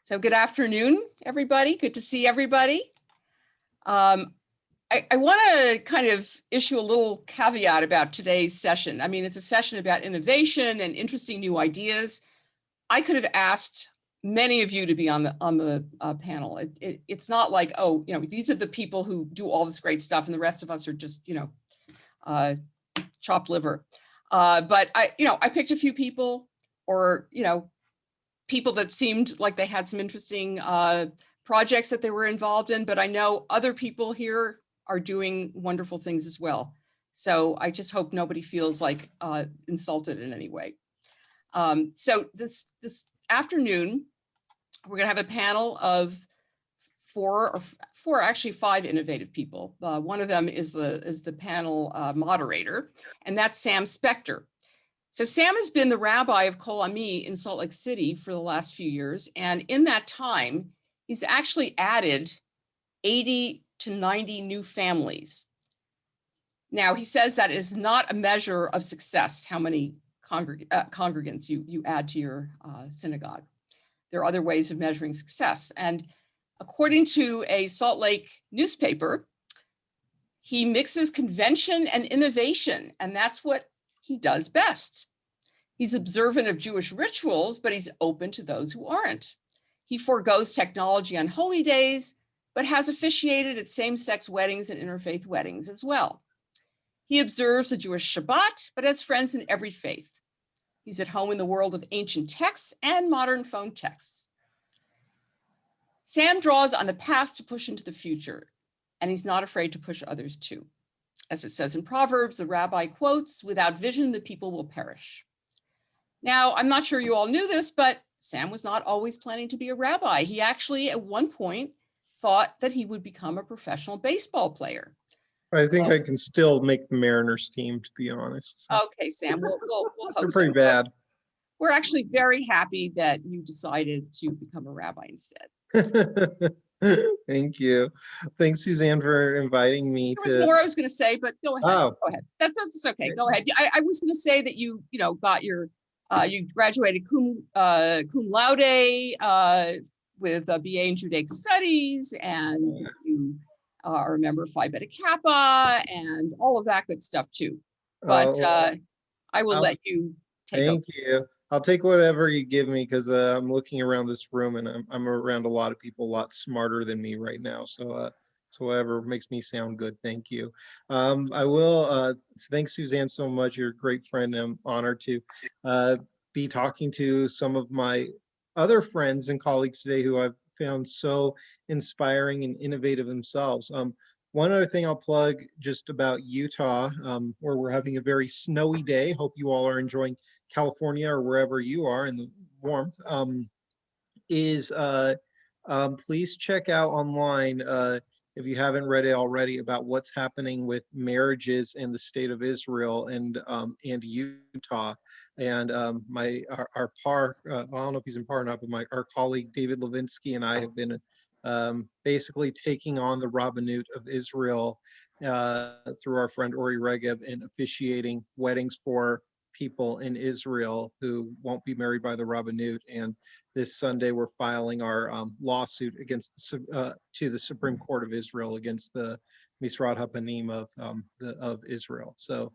So good afternoon, everybody. Good to see everybody. I want to kind of issue a little caveat about today's session. I mean, it's a session about innovation and interesting new ideas. I could have asked many of you to be on the panel. It's not like, oh, these are the people who do all this great stuff and the rest of us are just, chopped liver. But I picked a few people, or people that seemed like they had some interesting projects that they were involved in, but I know other people here are doing wonderful things as well. So I just hope nobody feels like insulted in any way. So this afternoon, we're gonna have a panel of actually five innovative people. One of them is the panel moderator, and that's Sam Spector. So Sam has been the rabbi of Kol Ami in Salt Lake City for the last few years. And in that time, he's actually added 80 to 90 new families. Now, he says that is not a measure of success, how many congregants you add to your synagogue. There are other ways of measuring success. And according to a Salt Lake newspaper, he mixes convention and innovation, and that's what he does best. He's observant of Jewish rituals, but he's open to those who aren't. He forgoes technology on holy days, but has officiated at same-sex weddings and interfaith weddings as well. He observes the Jewish Shabbat, but has friends in every faith. He's at home in the world of ancient texts and modern phone texts. Sam draws on the past to push into the future, and he's not afraid to push others too. As it says in Proverbs, the rabbi quotes, "Without vision, the people will perish." Now, I'm not sure you all knew this, but Sam was not always planning to be a rabbi. He actually, at one point, thought that he would become a professional baseball player. I think I can still make the Mariners team, to be honest. So. Okay, Sam, we'll hope they're pretty bad. We're actually very happy that you decided to become a rabbi instead. Thank you. Thanks, Suzanne, for inviting me. There was more I was going to say, but go ahead. Oh. Go ahead. That's okay. Go ahead. I was going to say that you got your you graduated cum laude with a BA in Judaic Studies, and you are a member of Phi Beta Kappa and all of that good stuff too. But I will let you take over. Thank you. I'll take whatever you give me, because I'm looking around this room and I'm around a lot of people a lot smarter than me right now. So whatever makes me sound good. Thank you. I will. Thanks, Suzanne, so much. You're a great friend. I'm honored to be talking to some of my other friends and colleagues today who I've found so inspiring and innovative themselves. One other thing I'll plug just about Utah, where we're having a very snowy day. Hope you all are enjoying California or wherever you are in the warmth. Please check out online, if you haven't read it already, about what's happening with marriages in the state of Israel and Utah. And our PARR, I don't know if he's in PARR or not, but our colleague David Levinsky and I have been basically taking on the Rabbanut of Israel through our friend Ori Regev, and officiating weddings for people in Israel who won't be married by the Rabbanut. And this Sunday we're filing our lawsuit against to the Supreme Court of Israel against the Misrad HaPanim of Israel. So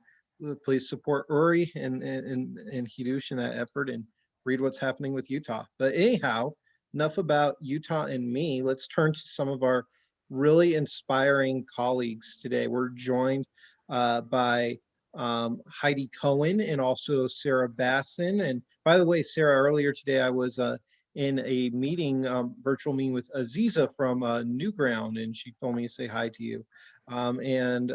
please support Uri and Hidush in that effort, and read what's happening with Utah. But anyhow, enough about Utah and me. Let's turn to some of our really inspiring colleagues today. We're joined by Heidi Cohen and also Sarah Basson. And by the way, Sarah, earlier today I was in a meeting, virtual meeting with Aziza from Newground, and she told me to say hi to you. And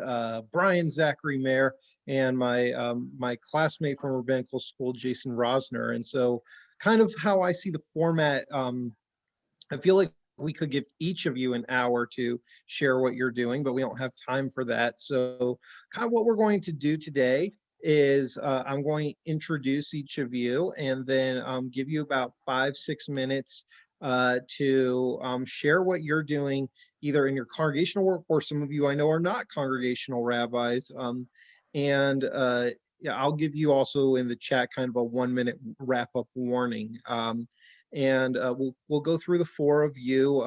Brian Zachary Mayer, and my classmate from rabbinical school, Jason Rosner. And so kind of how I see the format, I feel like we could give each of you an hour to share what you're doing, but we don't have time for that. So kind of what we're going to do today is I'm going to introduce each of you, and then give you about 5-6 minutes to share what you're doing either in your congregational work, or some of you I know are not congregational rabbis. Yeah, I'll give you also in the chat kind of a 1-minute wrap-up warning. And we'll go through the four of you,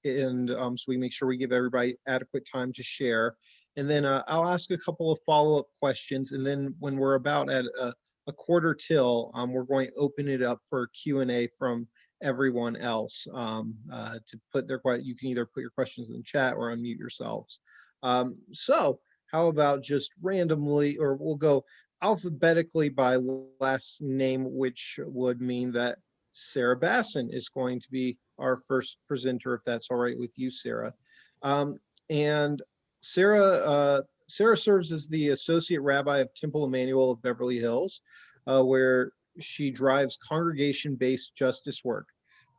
so we make sure we give everybody adequate time to share. And then I'll ask a couple of follow-up questions. And then when we're about at a quarter till, we're going to open it up for Q&A from everyone else to put their questions. You can either put your questions in the chat or unmute yourselves. So how about just randomly, or we'll go alphabetically by last name, which would mean that Sarah Basson is going to be our first presenter, if that's all right with you, Sarah. And Sarah serves as the Associate Rabbi of Temple Emmanuel of Beverly Hills, where she drives congregation-based justice work.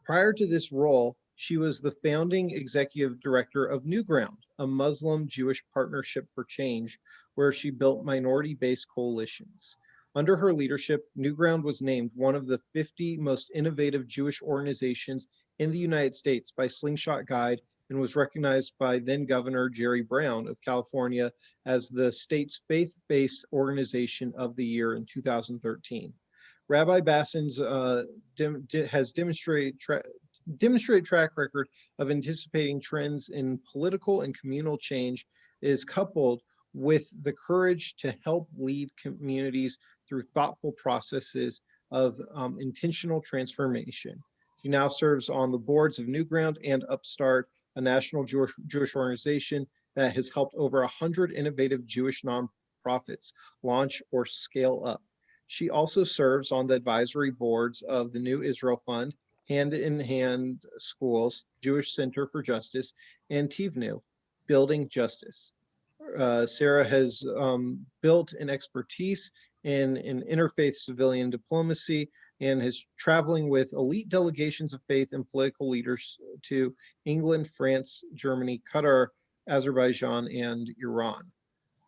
Prior to this role, she was the founding executive director of New Ground, a Muslim-Jewish partnership for change, where she built minority-based coalitions. Under her leadership, New Ground was named one of the 50 most innovative Jewish organizations in the United States by Slingshot Guide and was recognized by then Governor Jerry Brown of California as the state's faith-based organization of the year in 2013. Rabbi Basson's has demonstrated track record of anticipating trends in political and communal change is coupled with the courage to help lead communities through thoughtful processes of intentional transformation. She now serves on the boards of New Ground and Upstart, a national Jewish organization that has helped over 100 innovative Jewish nonprofits launch or scale up. She also serves on the advisory boards of the New Israel Fund, Hand in Hand Schools, Jewish Center for Justice, and Tivnu, Building Justice. Sarah has built an expertise in interfaith civilian diplomacy and is traveling with elite delegations of faith and political leaders to England, France, Germany, Qatar, Azerbaijan, and Iran.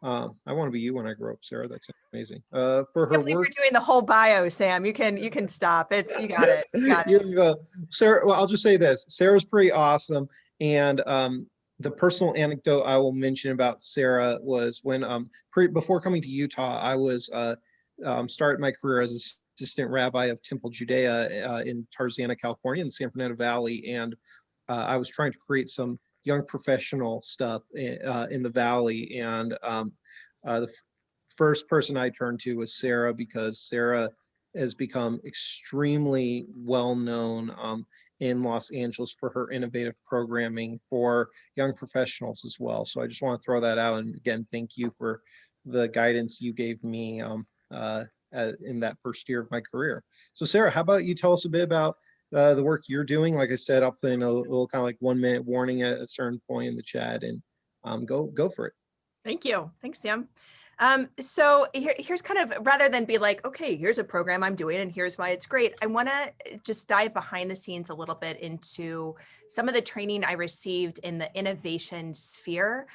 I want to be you when I grow up, Sarah. That's amazing. For her I believe work, you're doing the whole bio, Sam. You can stop. You got it. You got it. Sarah. Well, I'll just say this: Sarah's pretty awesome, and the personal anecdote I will mention about Sarah was when before coming to Utah, I was started my career as assistant rabbi of Temple Judea in Tarzana, California, in the San Fernando Valley, and I was trying to create some young professional stuff in the Valley, and the first person I turned to was Sarah, because Sarah has become extremely well known in Los Angeles for her innovative programming for young professionals as well. So I just want to throw that out, and again, thank you for the guidance you gave me in that first year of my career. So Sarah, how about you tell us a bit about the work you're doing? Like I said, I'll put in a little kind of like 1 minute warning at a certain point in the chat, and go for it. Thank you. Thanks, Sam. So here's kind of, rather than be like, okay, here's a program I'm doing and here's why it's great, I want to just dive behind the scenes a little bit into some of the training I received in the innovation sphere.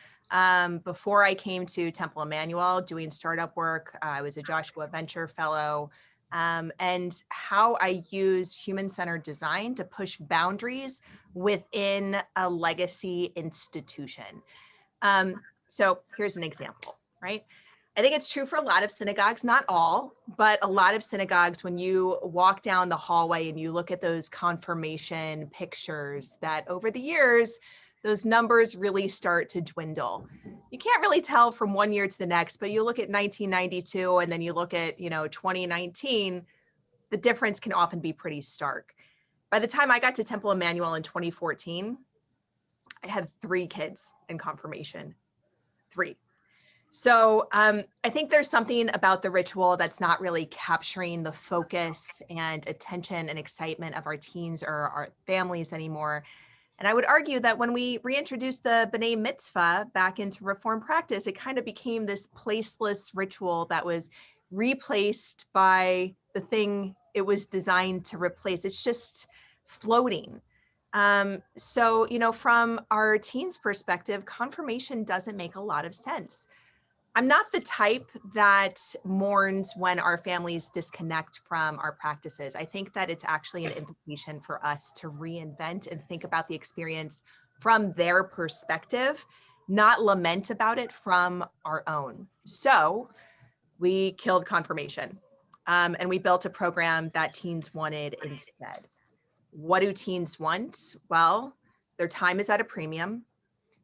Before I came to Temple Emmanuel doing startup work, I was a Joshua Venture Fellow, and how I use human-centered design to push boundaries within a legacy institution. So here's an example, right? I think it's true for a lot of synagogues, not all, but a lot of synagogues, when you walk down the hallway and you look at those confirmation pictures, that over the years, those numbers really start to dwindle. You can't really tell from one year to the next, but you look at 1992 and then you look at, 2019, the difference can often be pretty stark. By the time I got to Temple Emmanuel in 2014, I had 3 kids in confirmation, 3. So I think there's something about the ritual that's not really capturing the focus and attention and excitement of our teens or our families anymore. And I would argue that when we reintroduced the B'nai Mitzvah back into Reform practice, it kind of became this placeless ritual that was replaced by the thing it was designed to replace. It's just floating. So, from our teens' perspective, confirmation doesn't make a lot of sense. I'm not the type that mourns when our families disconnect from our practices. I think that it's actually an invitation for us to reinvent and think about the experience from their perspective, not lament about it from our own. So we killed confirmation, and we built a program that teens wanted instead. What do teens want? Well, their time is at a premium.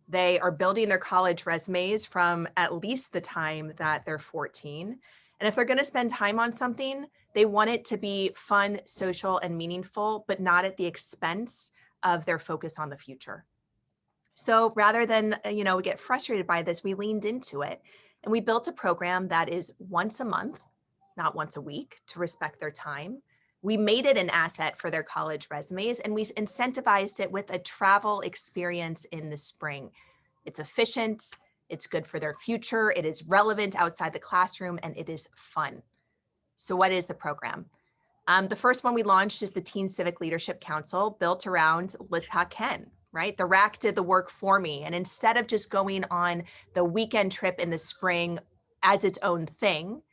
They are building their college resumes from at least the time that they're 14. And if they're going to spend time on something, they want it to be fun, social, and meaningful, but not at the expense of their focus on the future. So rather than, get frustrated by this, we leaned into it and we built a program that is once a month, not once a week, to respect their time. We made it an asset for their college resumes, and we incentivized it with a travel experience in the spring. It's efficient, it's good for their future, it is relevant outside the classroom, and it is fun. So what is the program? The first one we launched is the Teen Civic Leadership Council, built around Lit-Ha-Ken, right? The RAC did the work for me. And instead of just going on the weekend trip in the spring as its own thing,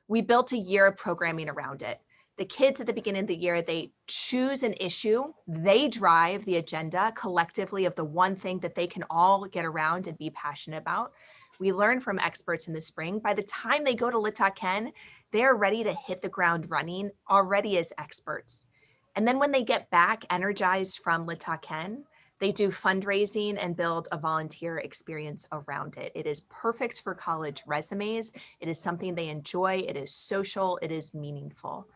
we built a year of programming around it. The kids at the beginning of the year, they choose an issue, they drive the agenda collectively of the one thing that they can all get around and be passionate about. We learn from experts in the spring. By the time they go to Lit-Ha-Ken, they're ready to hit the ground running already as experts. And then when they get back energized from Lit-Ha-Ken, they do fundraising and build a volunteer experience around it. It is perfect for college resumes. It is something they enjoy. It is social. It is meaningful.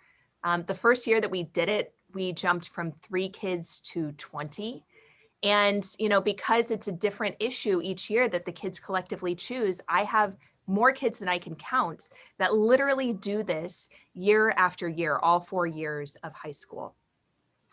The first year that we did it, we jumped from 3 kids to 20. And, because it's a different issue each year that the kids collectively choose, I have more kids than I can count that literally do this year after year, all 4 years of high school.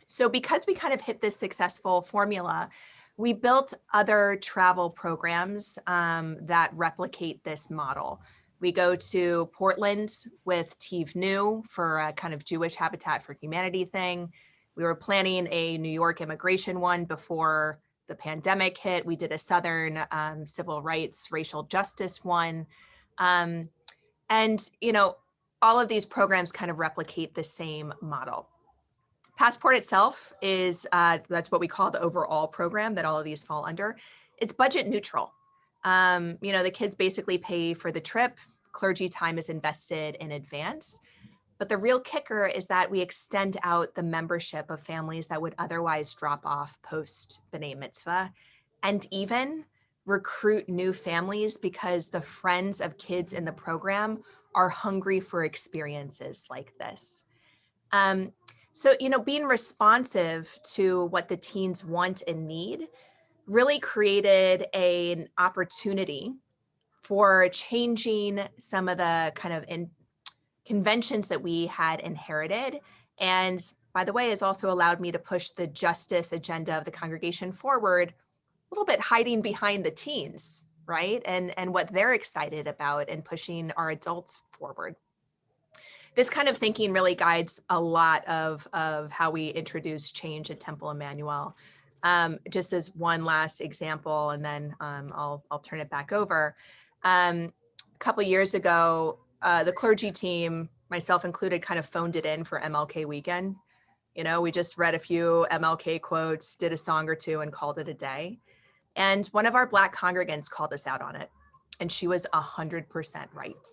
So because we kind of hit this successful formula, we built other travel programs that replicate this model. We go to Portland with Tiv Nu for a kind of Jewish Habitat for Humanity thing. We were planning a New York immigration one before the pandemic hit. We did a Southern civil rights, racial justice one. And, all of these programs kind of replicate the same model. Passport itself is, that's what we call the overall program that all of these fall under. It's budget neutral. The kids basically pay for the trip. Clergy time is invested in advance. But the real kicker is that we extend out the membership of families that would otherwise drop off post B'nai Mitzvah, and even recruit new families because the friends of kids in the program are hungry for experiences like this. So, being responsive to what the teens want and need really created an opportunity for changing some of the kind of conventions that we had inherited. And by the way, has also allowed me to push the justice agenda of the congregation forward, a little bit hiding behind the teens, right? And what they're excited about and pushing our adults forward. This kind of thinking really guides a lot of how we introduce change at Temple Emmanuel. Just as one last example, and then I'll turn it back over. A couple of years ago, the clergy team, myself included, kind of phoned it in for MLK weekend. We just read a few MLK quotes, did a song or two, and called it a day. And one of our Black congregants called us out on it, and she was 100% right.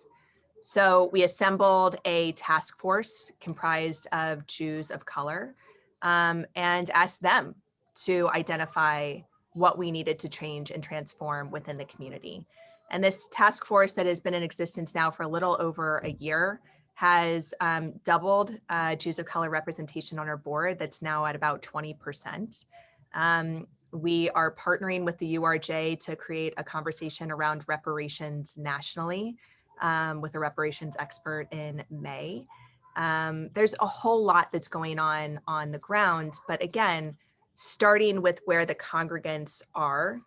So we assembled a task force comprised of Jews of color and asked them to identify what we needed to change and transform within the community. And this task force that has been in existence now for a little over a year has doubled Jews of color representation on our board. That's now at about 20%. We are partnering with the URJ to create a conversation around reparations nationally, with a reparations expert in May. There's a whole lot that's going on the ground, but again, starting with where the congregants are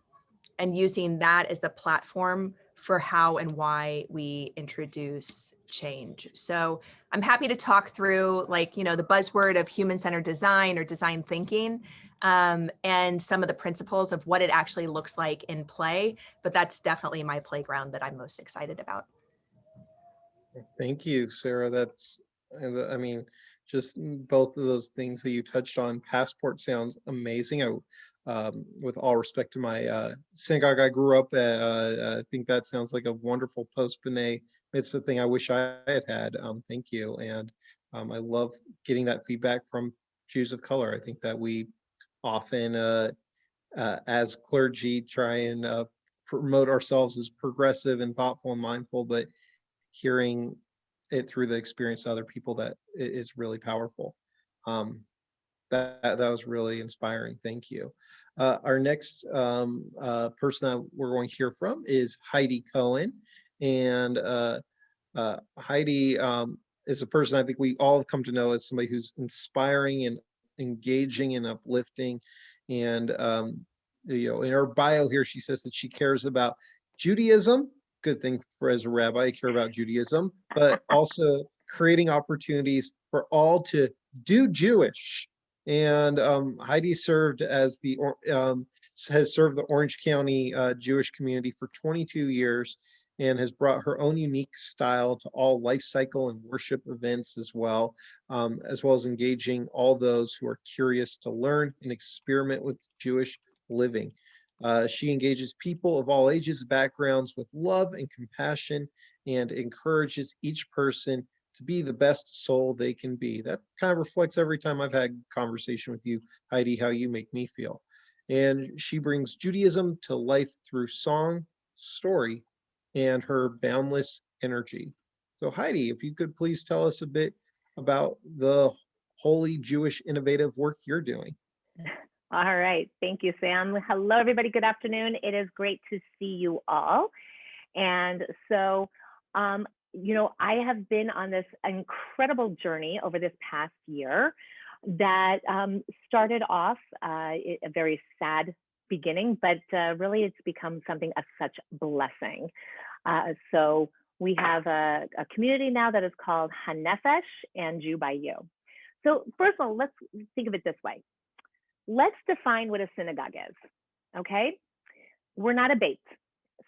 and using that as the platform for how and why we introduce change. So I'm happy to talk through the buzzword of human-centered design or design thinking, and some of the principles of what it actually looks like in play, but that's definitely my playground that I'm most excited about. Thank you, Sarah. Just both of those things that you touched on. Passport sounds amazing. With all respect to my synagogue I grew up at, I think that sounds like a wonderful post-B'nai Mitzvah thing I wish I had had. Thank you. And I love getting that feedback from Jews of color. I think that we often, as clergy, try and promote ourselves as progressive and thoughtful and mindful, but hearing it through the experience of other people, that is really powerful. That was really inspiring. Thank you. Our next person that we're going to hear from is Heidi Cohen. And Heidi is a person I think we all have come to know as somebody who's inspiring and engaging and uplifting. And in her bio here, she says that she cares about Judaism. Good thing for as a rabbi, I care about Judaism, but also creating opportunities for all to do Jewish. And Heidi served as has served the Orange County Jewish community for 22 years and has brought her own unique style to all life cycle and worship events as well as engaging all those who are curious to learn and experiment with Jewish living. She engages people of all ages, backgrounds with love and compassion, and encourages each person to be the best soul they can be. That kind of reflects every time I've had conversation with you, Heidi, how you make me feel. And she brings Judaism to life through song, story, and her boundless energy. So Heidi, if you could please tell us a bit about the holy Jewish innovative work you're doing. All right. Thank you, Sam. Hello, everybody. Good afternoon. It is great to see you all. And so, I have been on this incredible journey over this past year that started off a very sad beginning, but really it's become something of such blessing. So we have a community now that is called Hanefesh and Jew by You. So first of all, let's think of it this way. Let's define what a synagogue is, okay? We're not a bait.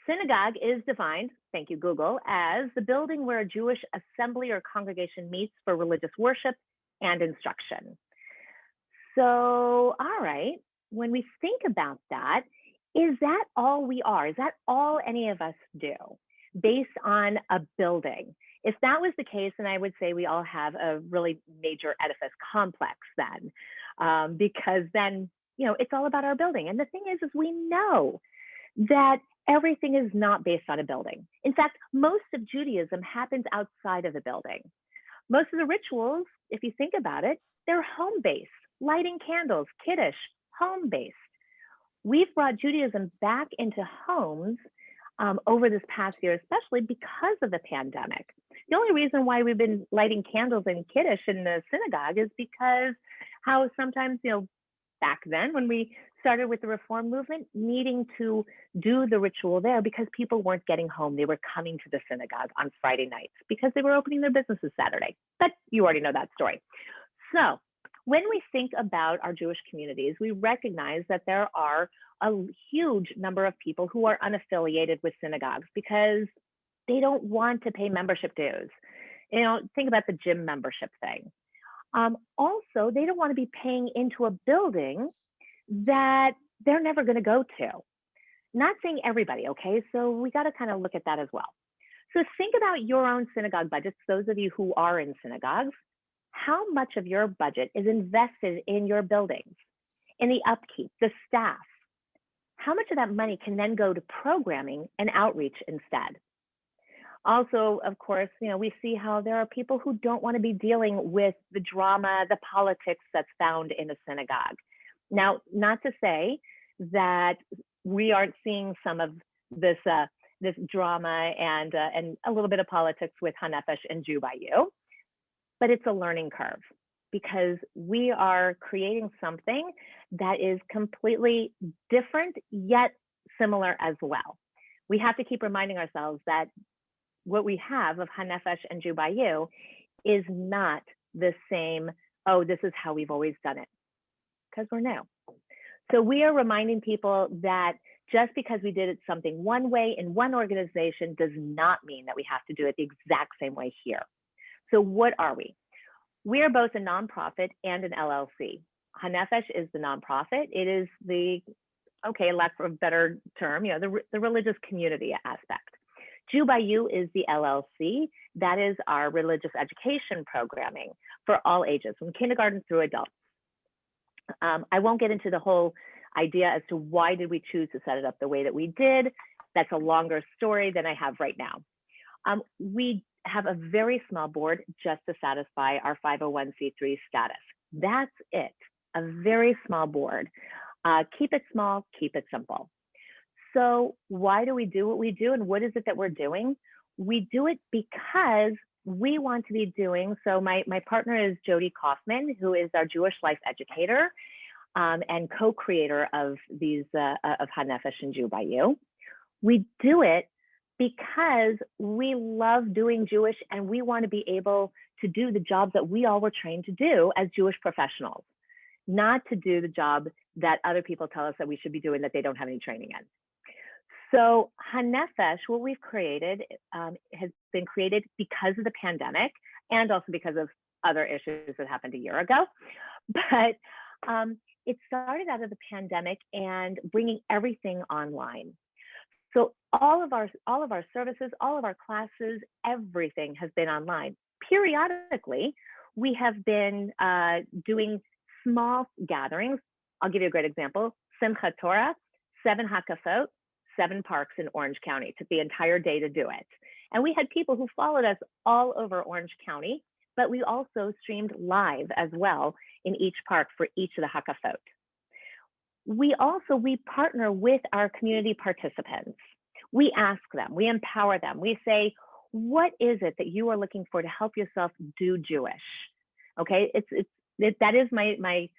Synagogue is defined, thank you, Google, as the building where a Jewish assembly or congregation meets for religious worship and instruction. So, all right, when we think about that, is that all we are? Is that all any of us do based on a building? If that was the case, then I would say we all have a really major edifice complex then, because then, it's all about our building. And the thing is we know that everything is not based on a building. In fact, most of Judaism happens outside of the building. Most of the rituals, if you think about it, they're home-based, lighting candles, kiddush, home-based. We've brought Judaism back into homes over this past year, especially because of the pandemic. The only reason why we've been lighting candles and kiddush in the synagogue is because how sometimes, back then when we started with the Reform movement, needing to do the ritual there because people weren't getting home. They were coming to the synagogue on Friday nights because they were opening their businesses Saturday. But you already know that story. So when we think about our Jewish communities, we recognize that there are a huge number of people who are unaffiliated with synagogues because they don't want to pay membership dues. Think about the gym membership thing. Also, they don't want to be paying into a building that they're never going to go to. Not saying everybody, okay? So we got to kind of look at that as well. So think about your own synagogue budgets, those of you who are in synagogues. How much of your budget is invested in your buildings, in the upkeep, the staff? How much of that money can then go to programming and outreach instead? Also, of course, we see how there are people who don't want to be dealing with the drama, the politics that's found in a synagogue. Now, not to say that we aren't seeing some of this this drama and a little bit of politics with Hanefesh and Jew by You, but it's a learning curve because we are creating something that is completely different yet similar as well. We have to keep reminding ourselves that what we have of Hanefesh and Jew by You is not the same, oh, this is how we've always done it, because we're new. So we are reminding people that just because we did it something one way in one organization does not mean that we have to do it the exact same way here. So what are we? We are both a nonprofit and an LLC. Hanefesh is the nonprofit. It is the, okay, lack of a better term, the religious community aspect. Jew by You is the LLC. That is our religious education programming for all ages, from kindergarten through adults. I won't get into the whole idea as to why did we choose to set it up the way that we did. That's a longer story than I have right now. We have a very small board just to satisfy our 501c3 status. That's it, a very small board. Keep it small, keep it simple. So why do we do what we do, and what is it that we're doing? We do it because we want to be doing, so my partner is Jody Kaufman, who is our Jewish life educator and co-creator of these, of HaNefesh and Jew by You. We do it because we love doing Jewish, and we want to be able to do the jobs that we all were trained to do as Jewish professionals, not to do the job that other people tell us that we should be doing that they don't have any training in. So HaNefesh, what we've created, has been created because of the pandemic and also because of other issues that happened a year ago. But it started out of the pandemic and bringing everything online. So all of our services, all of our classes, everything has been online. Periodically, we have been doing small gatherings. I'll give you a great example. Simchat Torah, 7 hakafot, 7 parks in Orange County. Took the entire day to do it. And we had people who followed us all over Orange County, but we also streamed live as well in each park for each of the hakafot. We partner with our community participants. We ask them, we empower them. We say, what is it that you are looking for to help yourself do Jewish? Okay, that is my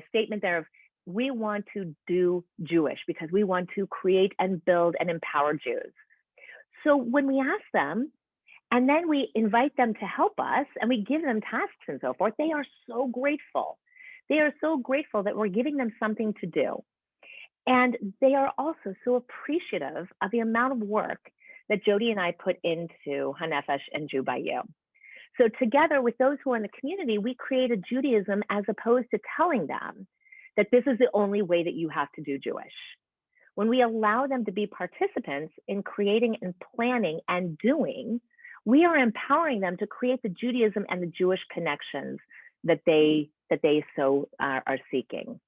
statement there of, we want to do Jewish because we want to create and build and empower Jews. So when we ask them, and then we invite them to help us, and we give them tasks and so forth, they are so grateful. They are so grateful that we're giving them something to do. And they are also so appreciative of the amount of work that Jody and I put into HaNefesh and Jew by You. So together with those who are in the community, we created Judaism as opposed to telling them that this is the only way that you have to do Jewish. When we allow them to be participants in creating and planning and doing, we are empowering them to create the Judaism and the Jewish connections that they so are seeking.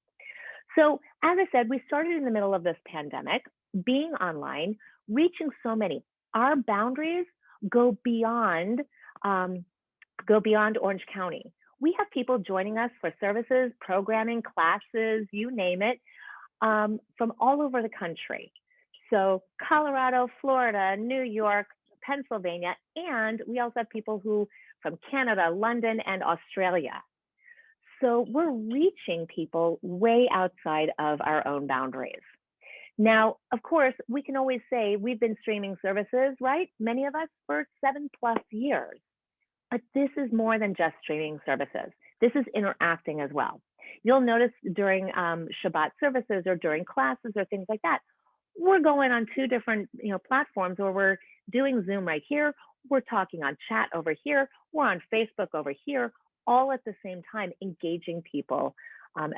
So as I said, we started in the middle of this pandemic, being online, reaching so many. Our boundaries go beyond Orange County. We have people joining us for services, programming, classes, you name it, from all over the country. So Colorado, Florida, New York, Pennsylvania, and we also have people who from Canada, London, and Australia. So we're reaching people way outside of our own boundaries. Now, of course, we can always say we've been streaming services, right? Many of us for 7+ years. But this is more than just streaming services. This is interacting as well. You'll notice during Shabbat services or during classes or things like that, we're going on 2 different platforms where we're doing Zoom right here, we're talking on chat over here, we're on Facebook over here, all at the same time, engaging people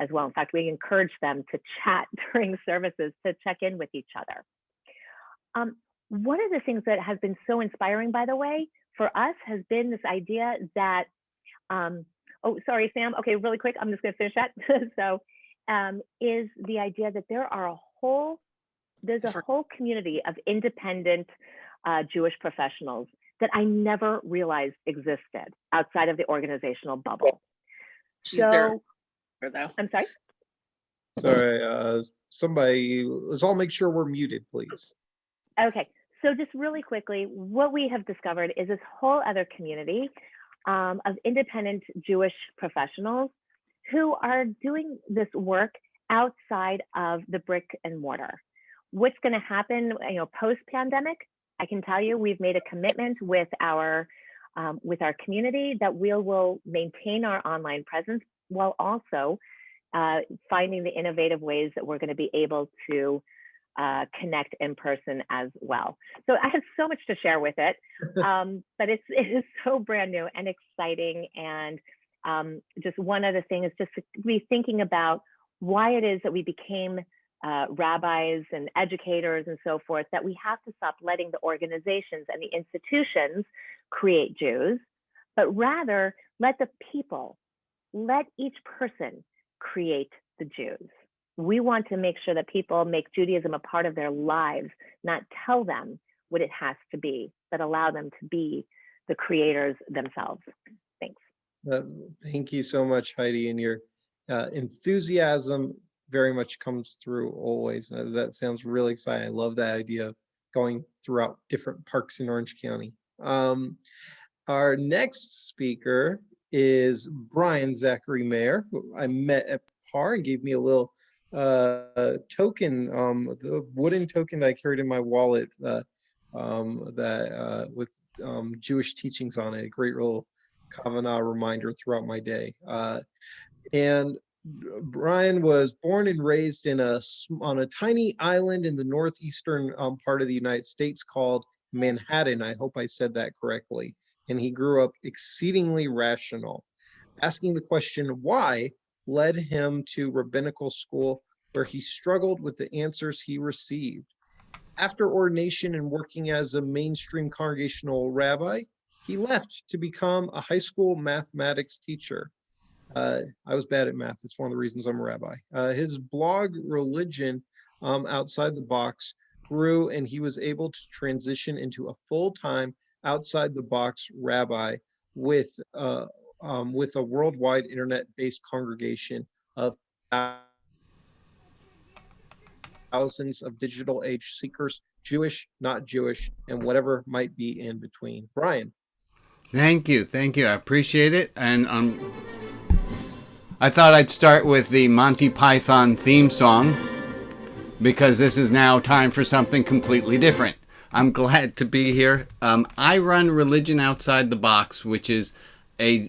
as well. In fact, we encourage them to chat during services to check in with each other. One of the things that has been so inspiring, by the way, for us has been this idea that, oh, sorry, Sam. Okay, really quick, I'm just gonna finish that. So, is the idea that there's a whole community of independent Jewish professionals that I never realized existed outside of the organizational bubble. She's there, though. I'm sorry? Sorry, somebody, let's all make sure we're muted, please. Okay, so just really quickly, what we have discovered is this whole other community of independent Jewish professionals who are doing this work outside of the brick and mortar. What's going to happen, post-pandemic? I can tell you, we've made a commitment with our community that we will maintain our online presence while also finding the innovative ways that we're going to be able to connect in person as well. So I have so much to share with it, but it is so brand new and exciting. And just one other thing is just to be thinking about why it is that we became rabbis and educators and so forth, that we have to stop letting the organizations and the institutions create Jews, but rather let the people, let each person create the Jews. We want to make sure that people make Judaism a part of their lives, not tell them what it has to be, but allow them to be the creators themselves. Thanks. Thank you so much, Heidi, and your enthusiasm very much comes through always. That sounds really exciting. I love that idea of going throughout different parks in Orange County. Our next speaker is Brian Zachary Mayer, who I met at PARR and gave me a little token, the wooden token that I carried in my wallet with Jewish teachings on it, a great little Kavanah reminder throughout my day. And Brian was born and raised on a tiny island in the northeastern part of the United States called Manhattan. I hope I said that correctly. And he grew up exceedingly rational. Asking the question why led him to rabbinical school, where he struggled with the answers he received. After ordination and working as a mainstream congregational rabbi, he left to become a high school mathematics teacher. I was bad at math. It's one of the reasons I'm a rabbi. His blog, Religion Outside the Box, grew, and he was able to transition into a full-time outside the box rabbi with a worldwide internet-based congregation of thousands of digital age seekers, Jewish, not Jewish, and whatever might be in between. Brian. Thank you. I appreciate it. And I thought I'd start with the Monty Python theme song, because this is now time for something completely different. I'm glad to be here. I run Religion Outside the Box, which is a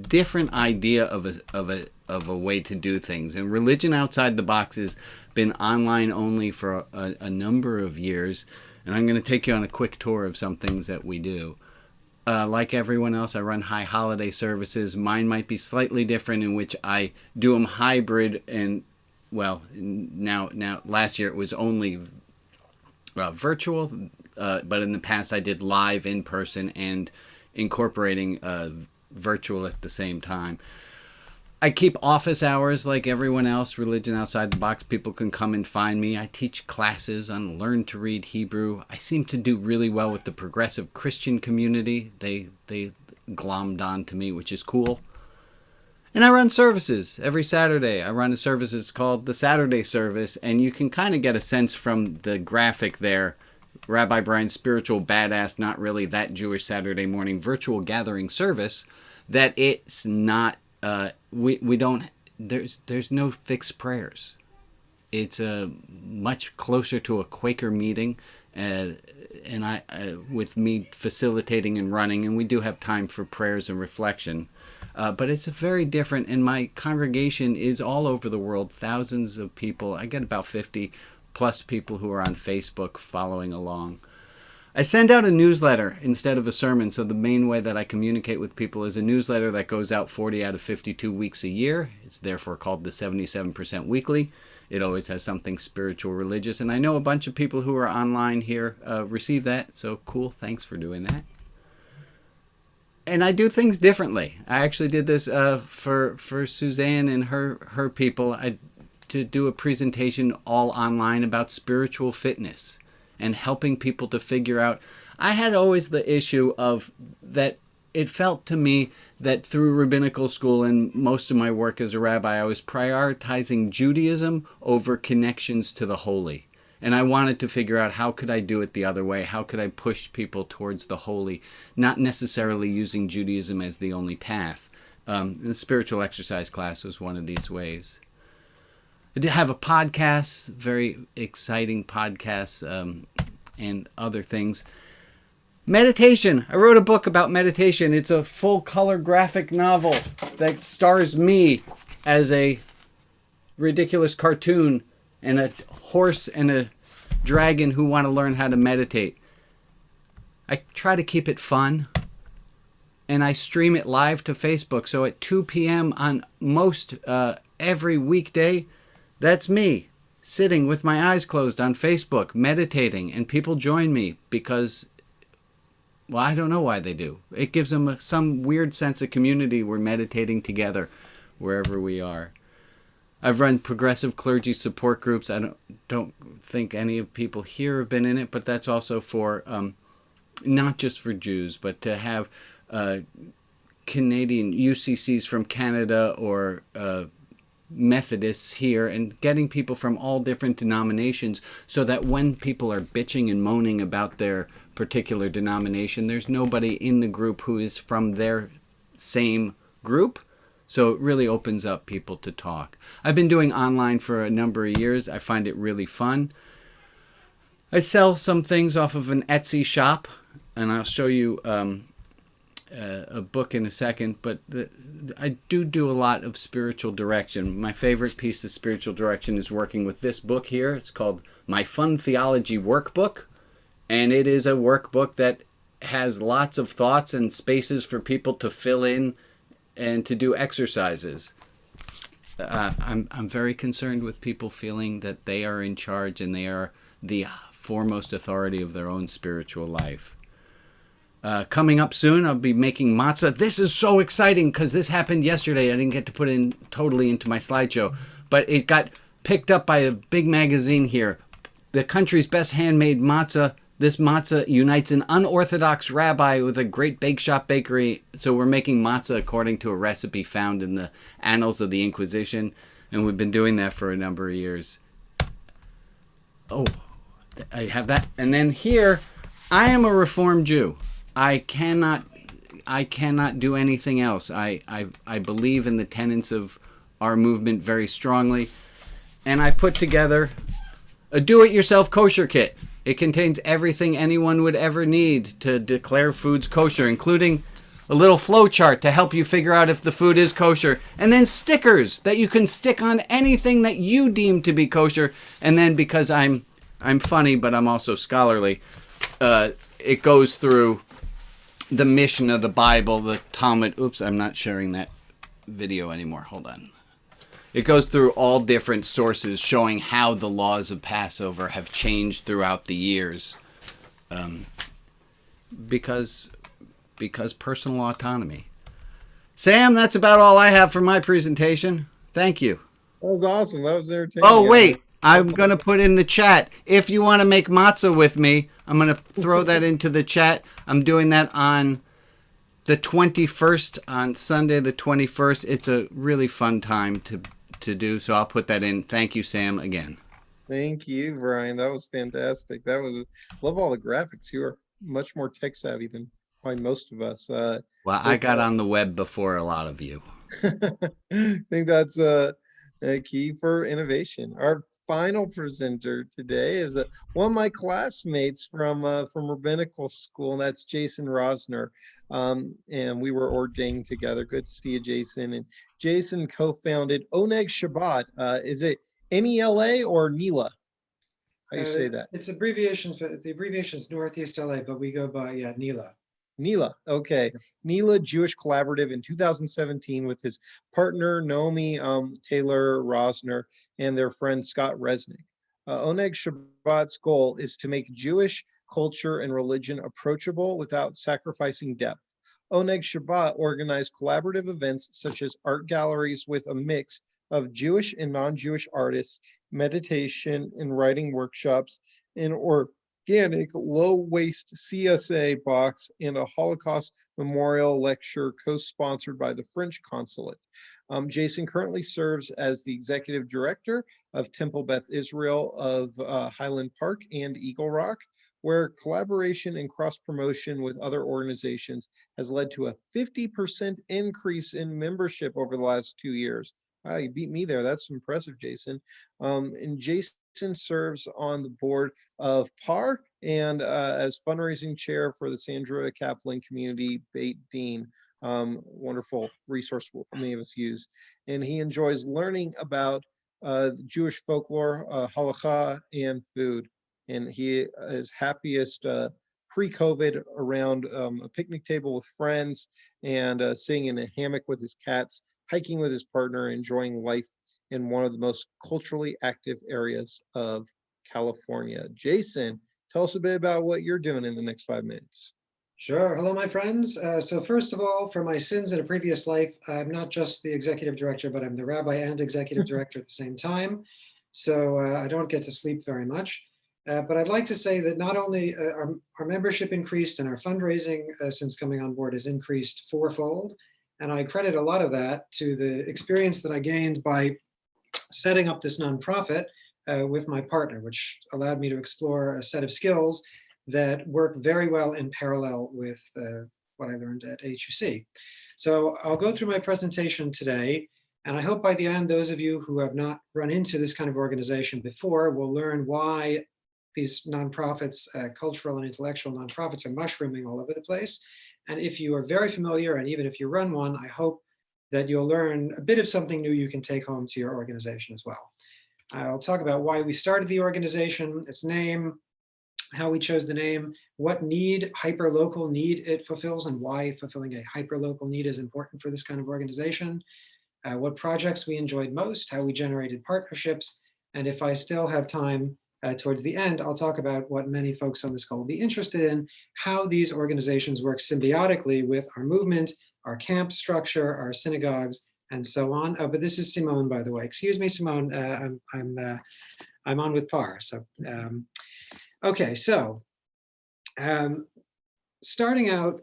different idea of a way to do things. And Religion Outside the Box has been online only for a number of years. And I'm going to take you on a quick tour of some things that we do. Like everyone else, I run high holiday services. Mine might be slightly different, in which I do them hybrid. And well, now last year it was only virtual, but in the past I did live, in person, and incorporating virtual at the same time. I keep office hours like everyone else, Religion Outside the Box. People can come and find me. I teach classes on Learn to Read Hebrew. I seem to do really well with the progressive Christian community. They glommed on to me, which is cool. And I run services every Saturday. I run a service that's called the Saturday Service, and you can kind of get a sense from the graphic there. Rabbi Brian's spiritual badass, not really that Jewish Saturday morning virtual gathering service, that it's not, we don't, there's no fixed prayers. It's much closer to a Quaker meeting, and I with me facilitating and running, and we do have time for prayers and reflection. But it's very different, and my congregation is all over the world, thousands of people. I get about 50 plus people who are on Facebook following along. I send out a newsletter instead of a sermon, so the main way that I communicate with people is a newsletter that goes out 40 out of 52 weeks a year. It's therefore called the 77% Weekly. It always has something spiritual, religious, and I know a bunch of people who are online here receive that, so cool, thanks for doing that. And I do things differently. I actually did this for Suzanne and her people to do a presentation all online about spiritual fitness and helping people to figure out. I had always the issue of that it felt to me that through rabbinical school and most of my work as a rabbi, I was prioritizing Judaism over connections to the holy. And I wanted to figure out how could I do it the other way? How could I push people towards the holy, not necessarily using Judaism as the only path? The spiritual exercise class was one of these ways. I did have a podcast, very exciting podcast, and other things. Meditation. I wrote a book about meditation. It's a full color graphic novel that stars me as a ridiculous cartoon and a horse and a dragon who want to learn how to meditate. I try to keep it fun, and I stream it live to Facebook. So at 2 p.m. on most every weekday, that's me sitting with my eyes closed on Facebook, meditating, and people join me because, well, I don't know why they do. It gives them some weird sense of community. We're meditating together. wherever we are. I've run progressive clergy support groups. I don't think any of people here have been in it, but that's also for not just for Jews, but to have Canadian UCCs from Canada or Methodists here, and getting people from all different denominations, so that when people are bitching and moaning about their particular denomination, there's nobody in the group who is from their same group. So it really opens up people to talk. I've been doing online for a number of years. I find it really fun. I sell some things off of an Etsy shop, and I'll show you a book in a second, but I do a lot of spiritual direction. My favorite piece of spiritual direction is working with this book here. It's called My Fun Theology Workbook, and it is a workbook that has lots of thoughts and spaces for people to fill in and to do exercises. I'm very concerned with people feeling that they are in charge and they are the foremost authority of their own spiritual life. Coming up soon, I'll be making matzah. This is so exciting because this happened yesterday. I didn't get to put it in totally into my slideshow, but it got picked up by a big magazine here. The country's best handmade matzah. This matzah unites an unorthodox rabbi with a great bake shop bakery. So we're making matzah according to a recipe found in the Annals of the Inquisition, and we've been doing that for a number of years. Oh, I have that. And then here, I am a Reformed Jew. I cannot do anything else. I believe in the tenets of our movement very strongly, and I put together a do-it-yourself kosher kit. It contains everything anyone would ever need to declare foods kosher, including a little flow chart to help you figure out if the food is kosher, and then stickers that you can stick on anything that you deem to be kosher. And then, because I'm funny, but I'm also scholarly, it goes through the Mishnah, the Bible, the Talmud. Oops, I'm not sharing that video anymore. Hold on. It goes through all different sources showing how the laws of Passover have changed throughout the years, because personal autonomy. Sam, that's about all I have for my presentation. Thank you. That was awesome. That was entertaining. Oh, wait. I'm going to put in the chat. If you want to make matzah with me, I'm going to throw that into the chat. I'm doing that on the 21st, on Sunday the 21st. It's a really fun time to do, so I'll put that in. Thank you, Sam, again. Thank you, Brian. That was fantastic. Love all the graphics. You are much more tech savvy than probably most of us. Well, I got on the web before a lot of you. I think that's a key for innovation. Our final presenter today is one of my classmates from rabbinical school, and that's Jason Rosner. And we were ordained together. Good to see you, Jason. And Jason co-founded Egg Shabbat. Is it NELA or NELA? How do you say that? It's abbreviations. The abbreviation is Northeast LA, but we go by NELA. NELA, okay. NELA Jewish Collaborative in 2017 with his partner Naomi Taylor Rosner and their friend Scott Resnick. Oneg Shabbat's goal is to make Jewish culture and religion approachable without sacrificing depth. Oneg Shabbat organized collaborative events such as art galleries with a mix of Jewish and non-Jewish artists, meditation and writing workshops, and organic low-waste CSA box, and a Holocaust memorial lecture co-sponsored by the French consulate. Jason currently serves as the executive director of Temple Beth Israel of Highland Park and Eagle Rock, where collaboration and cross-promotion with other organizations has led to a 50% increase in membership over the last 2 years. You beat me there. That's impressive, Jason. And Jason serves on the board of PARR and as fundraising chair for the Sandra Kaplan Community Beit Dean. Wonderful resource many of us use. And he enjoys learning about Jewish folklore, halakha, and food. And he is happiest pre-COVID around a picnic table with friends and sitting in a hammock with his cats, hiking with his partner, enjoying life in one of the most culturally active areas of California. Jason, tell us a bit about what you're doing in the next 5 minutes. Sure. Hello, my friends. So first of all, for my sins in a previous life, I'm not just the executive director, but I'm the rabbi and executive director at the same time. So I don't get to sleep very much. But I'd like to say that not only our membership increased and our fundraising since coming on board has increased fourfold. And I credit a lot of that to the experience that I gained by setting up this nonprofit with my partner, which allowed me to explore a set of skills that work very well in parallel with what I learned at HUC. So I'll go through my presentation today, and I hope by the end, those of you who have not run into this kind of organization before will learn why these nonprofits, cultural and intellectual nonprofits, are mushrooming all over the place. And if you are very familiar, and even if you run one, I hope that you'll learn a bit of something new you can take home to your organization as well. I'll talk about why we started the organization, its name, how we chose the name, what need, hyperlocal need it fulfills, and why fulfilling a hyperlocal need is important for this kind of organization, what projects we enjoyed most, how we generated partnerships, and if I still have time towards the end, I'll talk about what many folks on this call will be interested in, how these organizations work symbiotically with our movement, our camp structure, our synagogues, and so on. Oh, but this is Simone, by the way. Excuse me, Simone. I'm on with PARR. So, okay. So, starting out,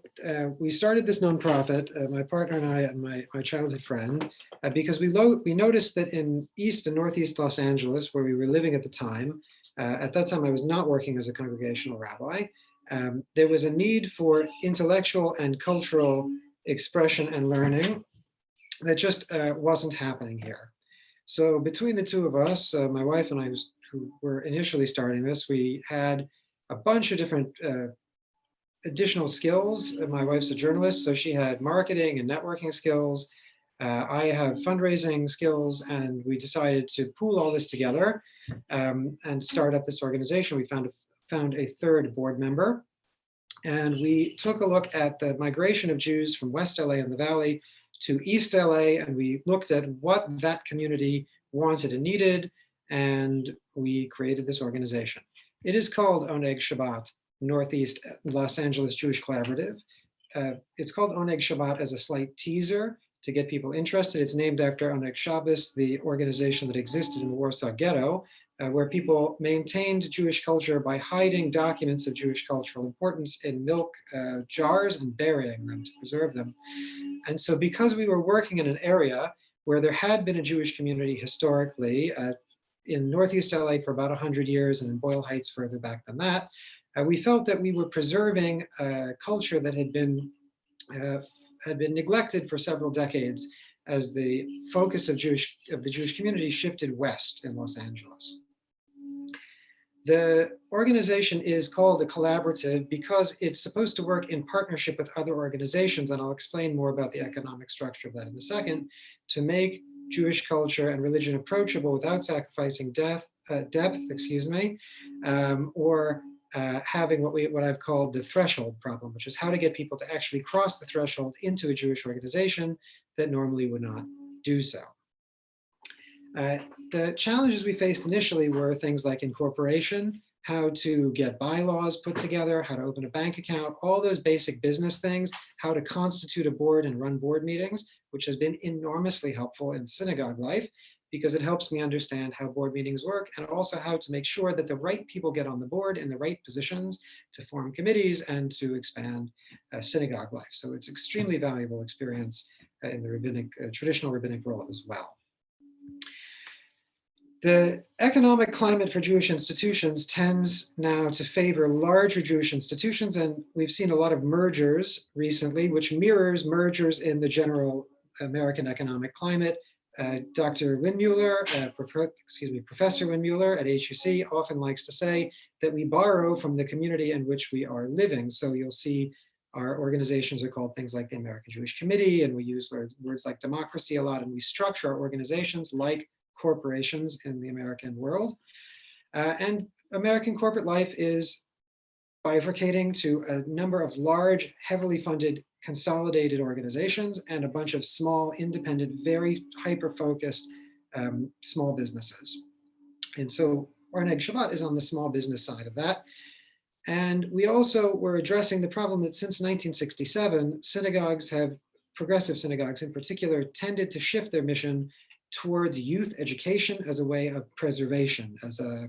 we started this nonprofit, my partner and I and my childhood friend, because we noticed that in East and Northeast Los Angeles, where we were living at the time, at that time I was not working as a congregational rabbi, there was a need for intellectual and cultural expression and learning that just wasn't happening here. So between the two of us, my wife and I, who were initially starting this, we had a bunch of different additional skills. My wife's a journalist, so she had marketing and networking skills. I have fundraising skills, and we decided to pool all this together and start up this organization. We found a third board member, and we took a look at the migration of Jews from West LA and the Valley to East LA, and we looked at what that community wanted and needed, and we created this organization. It is called Egg Shabbat, Northeast Los Angeles Jewish Collaborative. It's called Egg Shabbat as a slight teaser to get people interested. It's named after Egg Shabbos, the organization that existed in the Warsaw Ghetto, where people maintained Jewish culture by hiding documents of Jewish cultural importance in milk jars and burying them to preserve them. And so because we were working in an area where there had been a Jewish community historically, in Northeast LA for about 100 years and in Boyle Heights further back than that, we felt that we were preserving a culture that had been neglected for several decades as the focus of the Jewish community shifted west in Los Angeles. The organization is called a collaborative because it's supposed to work in partnership with other organizations, and I'll explain more about the economic structure of that in a second, to make Jewish culture and religion approachable without sacrificing depth, or having what I've called the threshold problem, which is how to get people to actually cross the threshold into a Jewish organization that normally would not do so. The challenges we faced initially were things like incorporation, how to get bylaws put together, how to open a bank account, all those basic business things, how to constitute a board and run board meetings, which has been enormously helpful in synagogue life because it helps me understand how board meetings work and also how to make sure that the right people get on the board in the right positions to form committees and to expand synagogue life. So it's extremely valuable experience in the traditional rabbinic world as well. The economic climate for Jewish institutions tends now to favor larger Jewish institutions, and we've seen a lot of mergers recently, which mirrors mergers in the general American economic climate. Dr. Windmuller, Professor Windmuller at HUC often likes to say that we borrow from the community in which we are living. So you'll see our organizations are called things like the American Jewish Committee, and we use words like democracy a lot, and we structure our organizations like corporations in the American world. And American corporate life is bifurcating to a number of large, heavily funded, consolidated organizations and a bunch of small, independent, very hyper-focused small businesses. And so Egg Shabbat is on the small business side of that. And we also were addressing the problem that since 1967, progressive synagogues in particular, tended to shift their mission towards youth education as a way of preservation, as a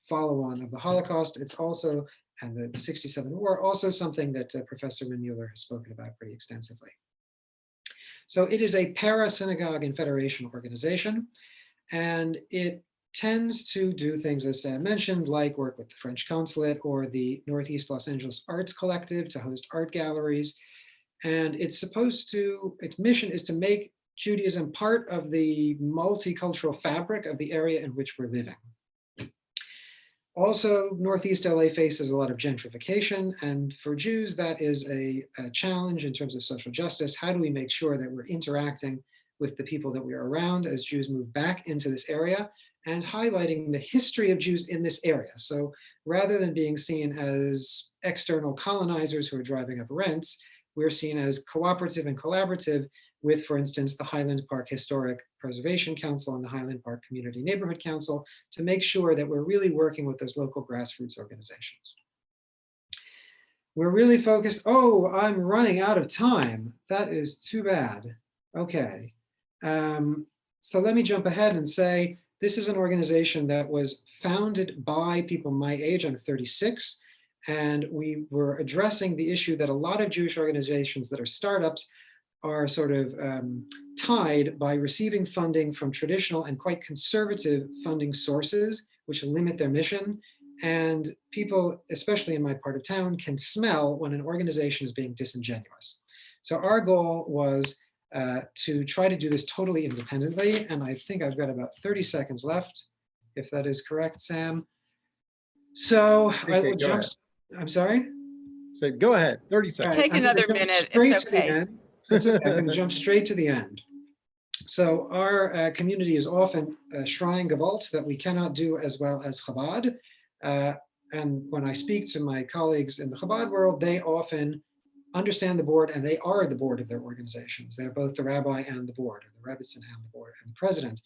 follow-on of the Holocaust. It's also, and the 67 war, also something that Professor Mueller has spoken about pretty extensively. So it is a para-synagogue and federation organization, and it tends to do things, as Sam mentioned, like work with the French consulate or the Northeast Los Angeles Arts Collective to host art galleries. And its mission is to make Judaism part of the multicultural fabric of the area in which we're living. Also, Northeast LA faces a lot of gentrification, and for Jews, that is a challenge in terms of social justice. How do we make sure that we're interacting with the people that we are around as Jews move back into this area, and highlighting the history of Jews in this area? So rather than being seen as external colonizers who are driving up rents, we're seen as cooperative and collaborative with, for instance, the Highland Park Historic Preservation Council and the Highland Park Community Neighborhood Council to make sure that we're really working with those local grassroots organizations. We're really focused, oh, I'm running out of time. That is too bad. Okay. So let me jump ahead and say, this is an organization that was founded by people my age. I'm 36. And we were addressing the issue that a lot of Jewish organizations that are startups are sort of tied by receiving funding from traditional and quite conservative funding sources, which limit their mission. And people, especially in my part of town, can smell when an organization is being disingenuous. So our goal was to try to do this totally independently. And I think I've got about 30 seconds left, if that is correct, Sam. So Okay, I will go jump. ahead. I'm sorry? So go ahead, 30 seconds. Take I'm gonna another jump minute, straight it's to the okay. end. That's okay. I'm going to jump straight to the end. So our community is often shrine gewalt that we cannot do as well as Chabad. And when I speak to my colleagues in the Chabad world, they often understand the board, and they are the board of their organizations. They're both the rabbi and the board, or the rebbitzin and the board and the president.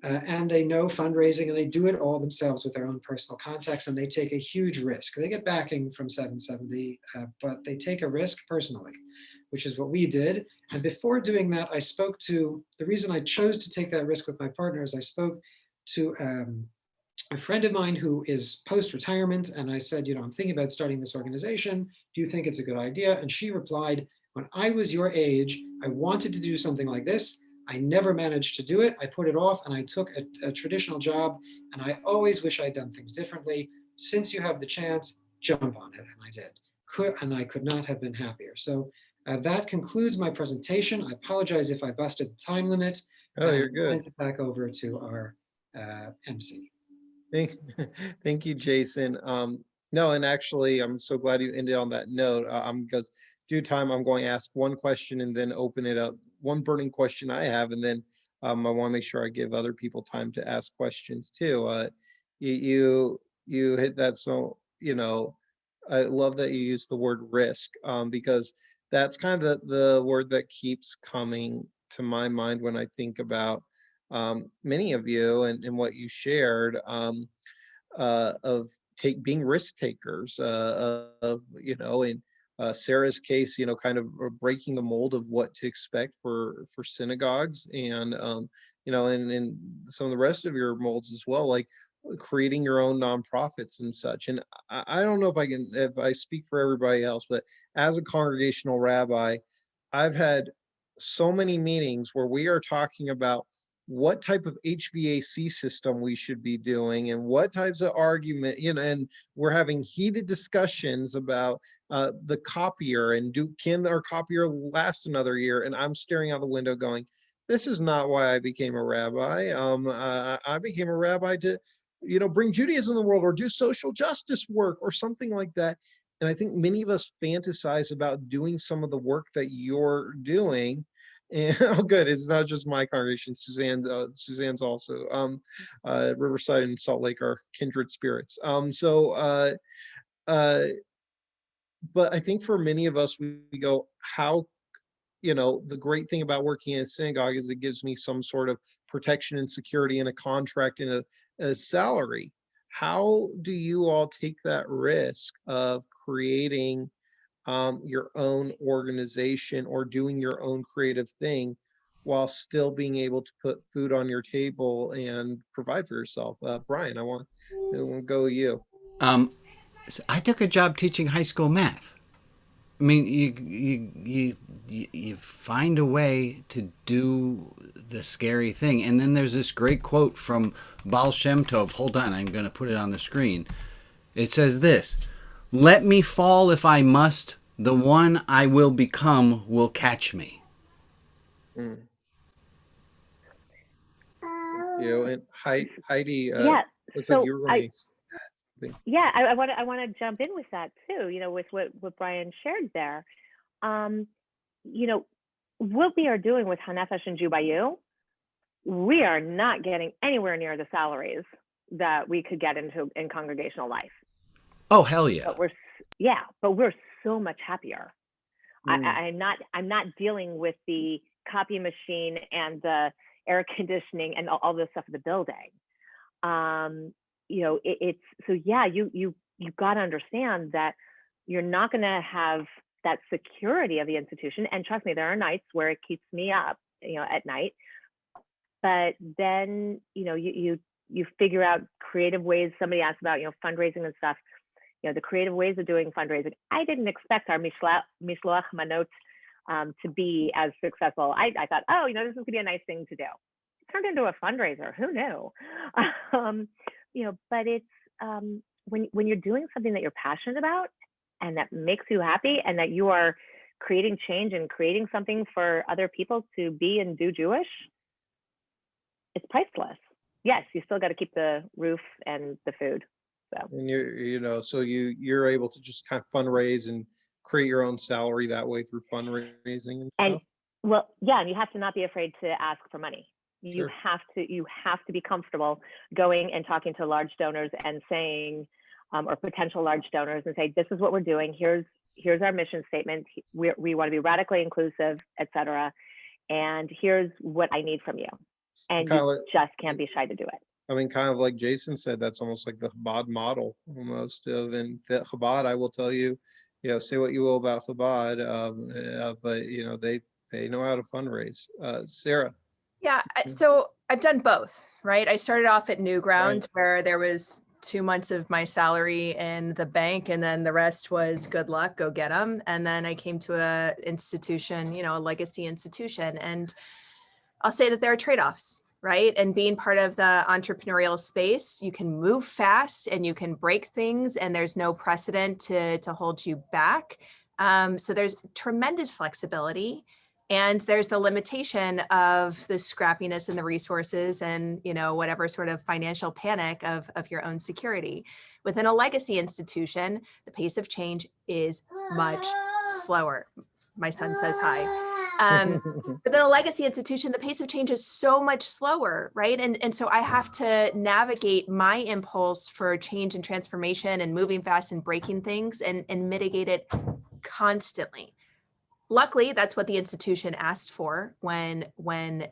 And they know fundraising, and they do it all themselves with their own personal contacts, and they take a huge risk. They get backing from 770, but they take a risk personally, which is what we did. And before doing that, I spoke to, the reason I chose to take that risk with my partner is I spoke to a friend of mine who is post-retirement, and I said, I'm thinking about starting this organization. Do you think it's a good idea? And she replied, when I was your age, I wanted to do something like this. I never managed to do it. I put it off, and I took a traditional job, and I always wish I'd done things differently. Since you have the chance, jump on it, and I did. And I could not have been happier. So that concludes my presentation. I apologize if I busted the time limit. Oh, you're good. I'll hand it back over to our MC. Thank you, Jason. No, and actually, I'm so glad you ended on that note. Because due time, I'm going to ask one question and then open it up. One burning question I have, and then I want to make sure I give other people time to ask questions too. You hit that, so I love that you use the word risk, because that's kind of the word that keeps coming to my mind when I think about many of you and what you shared, of being risk takers, of in Sarah's case, kind of breaking the mold of what to expect for synagogues, and and some of the rest of your molds as well, like creating your own nonprofits and such. And I don't know if I speak for everybody else, but as a congregational rabbi, I've had so many meetings where we are talking about what type of HVAC system we should be doing and what types of argument, and we're having heated discussions about the copier and can our copier last another year? And I'm staring out the window going, this is not why I became a rabbi. I became a rabbi to, bring Judaism in the world or do social justice work or something like that. And I think many of us fantasize about doing some of the work that you're doing. And oh, good. It's not just my congregation. Suzanne's also Riverside and Salt Lake are kindred spirits. But I think for many of us, we go, how, the great thing about working in a synagogue is it gives me some sort of protection and security and a contract and a salary. How do you all take that risk of creating your own organization or doing your own creative thing while still being able to put food on your table and provide for yourself? Brian, I want to go with you. So I took a job teaching high school math. I mean, you find a way to do the scary thing, and then there's this great quote from Baal Shem Tov. Hold on, I'm going to put it on the screen. It says this: "Let me fall if I must. The one I will become will catch me." Mm. And Heidi, Yeah. looks like So you were going to. yeah, I want to jump in with that too. With what Brian shared there. What we are doing with Hanefesh and Jew by You, we are not getting anywhere near the salaries that we could get in congregational life. Oh, hell yeah. But we're so much happier. Mm. I'm not dealing with the copy machine and the air conditioning and all this stuff in the building. It's so yeah, you got to understand that you're not going to have that security of the institution. And trust me, there are nights where it keeps me up, at night. But then, you figure out creative ways. Somebody asked about, fundraising and stuff. The creative ways of doing fundraising. I didn't expect our Mishloach Manot to be as successful. I thought, this is going to be a nice thing to do. It turned into a fundraiser. Who knew? But it's when you're doing something that you're passionate about and that makes you happy, and that you are creating change and creating something for other people to be and do Jewish, it's priceless. Yes, you still got to keep the roof and the food. So. And you're able to just kind of fundraise and create your own salary that way through fundraising and stuff. Well, yeah, and you have to not be afraid to ask for money. Sure. You have to be comfortable going and talking to large donors and saying, or potential large donors, and say, this is what we're doing. Here's our mission statement. We want to be radically inclusive, et cetera. And here's what I need from you. And you just can't be shy to do it. I mean, kind of like Jason said, that's almost like the Chabad model almost of, and that Chabad, I will tell you, say what you will about Chabad, but they know how to fundraise. Sarah. Yeah, so I've done both, right? I started off at Newground, Right. where there was 2 months of my salary in the bank, and then the rest was good luck, go get them. And then I came to a institution, a legacy institution, and I'll say that there are trade-offs, right? And being part of the entrepreneurial space, you can move fast and you can break things, and there's no precedent to hold you back. So there's tremendous flexibility. And there's the limitation of the scrappiness and the resources and, whatever sort of financial panic of your own security. Within a legacy institution, the pace of change is much slower. My son says hi. Within a legacy institution, the pace of change is so much slower, right? And so I have to navigate my impulse for change and transformation and moving fast and breaking things and mitigate it constantly. Luckily, that's what the institution asked for when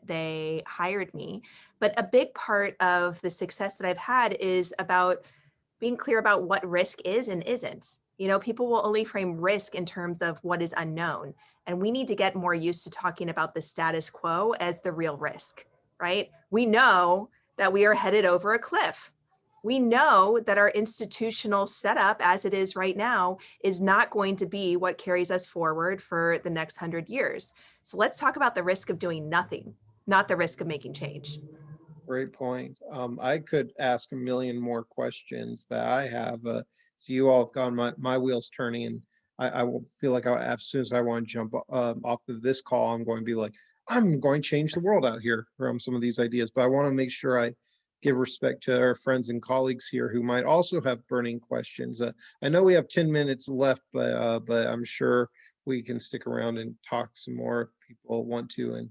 they hired me. But a big part of the success that I've had is about being clear about what risk is and isn't. People will only frame risk in terms of what is unknown. And we need to get more used to talking about the status quo as the real risk, right? We know that we are headed over a cliff. We know that our institutional setup as it is right now is not going to be what carries us forward for the next 100 years. So let's talk about the risk of doing nothing, not the risk of making change. Great point. I could ask a million more questions that I have. So you all have got my wheels turning, and I will feel like as soon as I want to jump off of this call, I'm going to be like, I'm going to change the world out here from some of these ideas. But I want to make sure I give respect to our friends and colleagues here who might also have burning questions. I know we have 10 minutes left, but I'm sure we can stick around and talk some more if people want to, and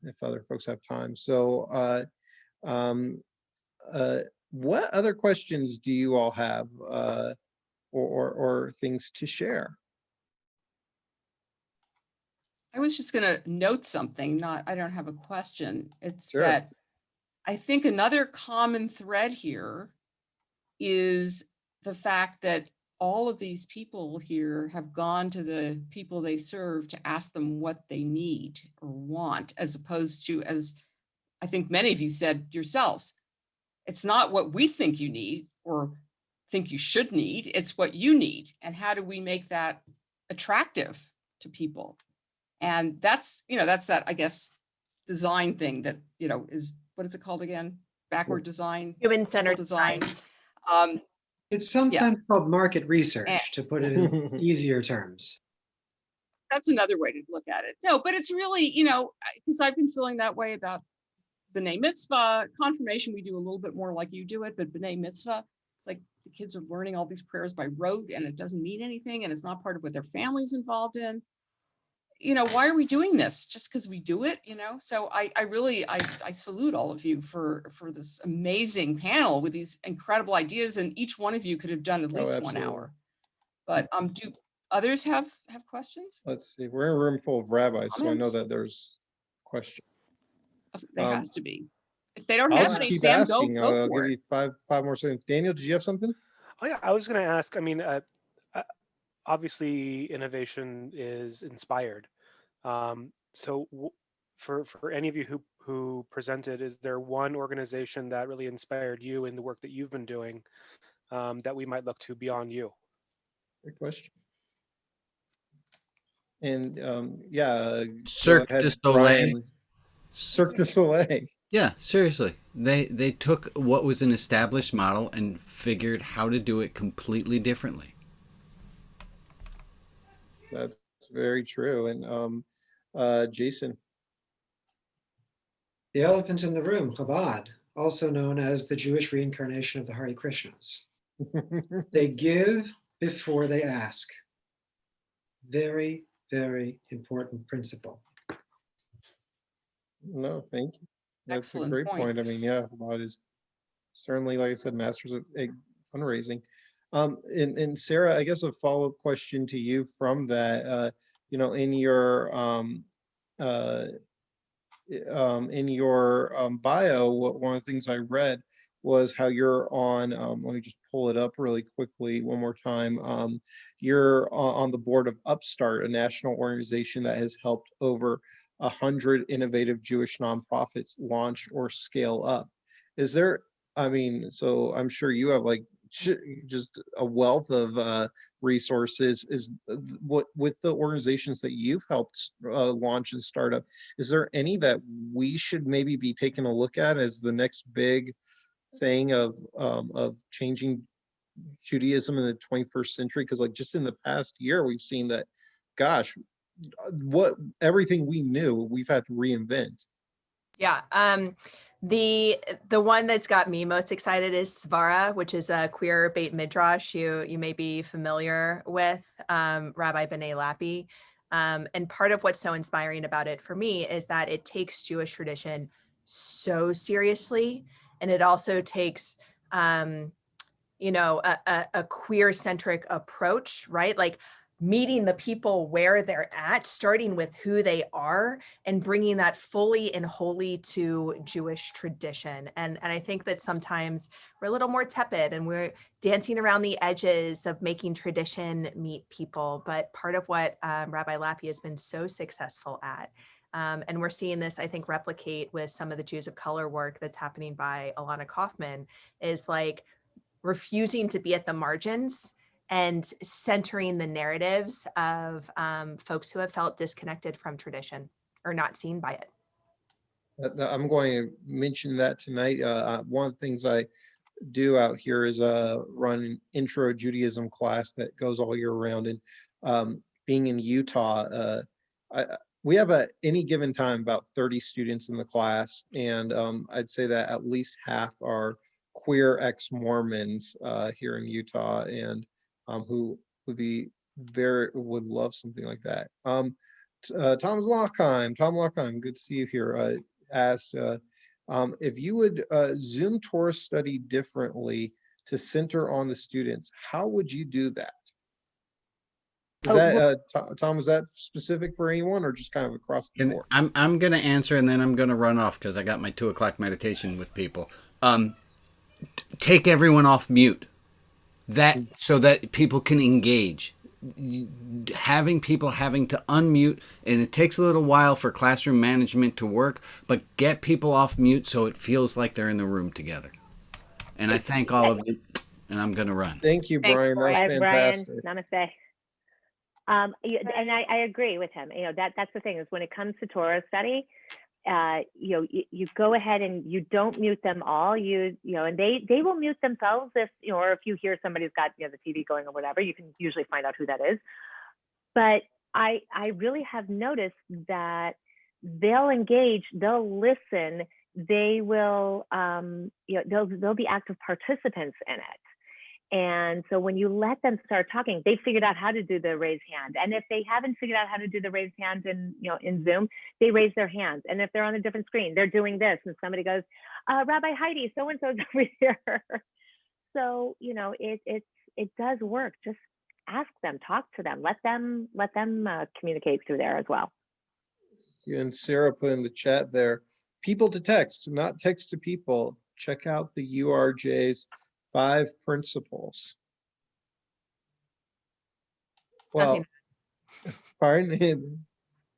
if other folks have time. So what other questions do you all have or things to share? I was just going to note something, I don't have a question. It's Sure. that I think another common thread here is the fact that all of these people here have gone to the people they serve to ask them what they need or want, as opposed to, as I think many of you said yourselves, it's not what we think you need or think you should need, it's what you need. And how do we make that attractive to people? And that's, that's that, I guess, design thing that, is, what is it called again? Backward design, Human-centered design. design. It's sometimes called market And research, to put it in easier terms. that's another way to look at it. No, but it's really, because I've been feeling that way about B'nai Mitzvah. Confirmation, we do a little bit more like you do it, but B'nai Mitzvah, it's like the kids are learning all these prayers by rote and it doesn't mean anything and it's not part of what their family's involved in. Why are we doing this? Just because we do it, So I really salute all of you for this amazing panel with these incredible ideas, and each one of you could have done at least 1 hour. But do others have questions? Let's see. We're in a room full of rabbis, so I know Comments? that there's questions. There has to be. If they don't I'll have just any, keep Sam, asking. go I'll for give it. you five more seconds. Daniel, did you have something? Oh yeah, I was going to ask. I mean, obviously, innovation is inspired. So for any of you who presented, is there one organization that really inspired you in the work that you've been doing that we might look to beyond you? Good question. And yeah, Cirque du Soleil. Cirque du Soleil. Yeah, seriously. They took what was an established model and figured how to do it completely differently. That's very true. And Jason. The elephant in the room, Chabad, also known as the Jewish reincarnation of the Hare Krishnas. They give before they ask. Very, very important principle. No, thank you. That's Excellent a great point. point. I mean, yeah, Chabad is certainly, like I said, masters of egg fundraising. And Sarah, I guess a follow-up question to you from that, in your bio, one of the things I read was how you're on, let me just pull it up really quickly one more time. You're on the board of Upstart, a national organization that has helped over 100 innovative Jewish nonprofits launch or scale up. Is there, so I'm sure you have just a wealth of resources. Is what with the organizations that you've helped launch and start up, is there any that we should maybe be taking a look at as the next big thing of changing Judaism in the 21st century? Because just in the past year, we've seen that, gosh, everything we knew, we've had to reinvent. Yeah. The one that's got me most excited is Svara, which is a queer Beit Midrash you may be familiar with, Rabbi B'nai Lappi. And part of what's so inspiring about it for me is that it takes Jewish tradition so seriously. And it also takes, a queer-centric approach, right? Like meeting the people where they're at, starting with who they are and bringing that fully and wholly to Jewish tradition. And I think that sometimes we're a little more tepid and we're dancing around the edges of making tradition meet people. But part of what Rabbi Lappi has been so successful at, and we're seeing this, I think, replicate with some of the Jews of color work that's happening by Alana Kaufman, is refusing to be at the margins and centering the narratives of folks who have felt disconnected from tradition or not seen by it. I'm going to mention that tonight. One of the things I do out here is run an intro Judaism class that goes all year round. And being in Utah, we have at any given time about 30 students in the class. And I'd say that at least half are queer ex-Mormons here in Utah, and who would love something like that. Tom Lockheim, good to see you here. Asked if you would Zoom tour study differently to center on the students, how would you do that? Is that Tom, was that specific for anyone or just kind of across the board? I'm going to answer and then I'm going to run off because I got my 2 o'clock meditation with people. take everyone off mute. That so that people can engage. Having people having to unmute, and it takes a little while for classroom management to work, but get people off mute so it feels like they're in the room together. And I thank all of you, and I'm going to run. Thank you, Thanks, Brian. That was Bye, Brian. fantastic. Namaste. And I agree with him. That's the thing is when it comes to Torah study, you go ahead and you don't mute them all. And they will mute themselves if, or if you hear somebody's got, the TV going or whatever, you can usually find out who that is. But I really have noticed that they'll engage, they'll listen, they will, they'll be active participants in it. And so when you let them start talking, they figured out how to do the raise hand. And if they haven't figured out how to do the raise hand in Zoom, they raise their hands. And if they're on a different screen, they're doing this. And somebody goes, Rabbi Heidi, so-and-so's over here. So, it does work. Just ask them, talk to them, let them communicate through there as well. And Sarah put in the chat there, people to text, not text to people. Check out the URJ's 5 principles. Well, pardon?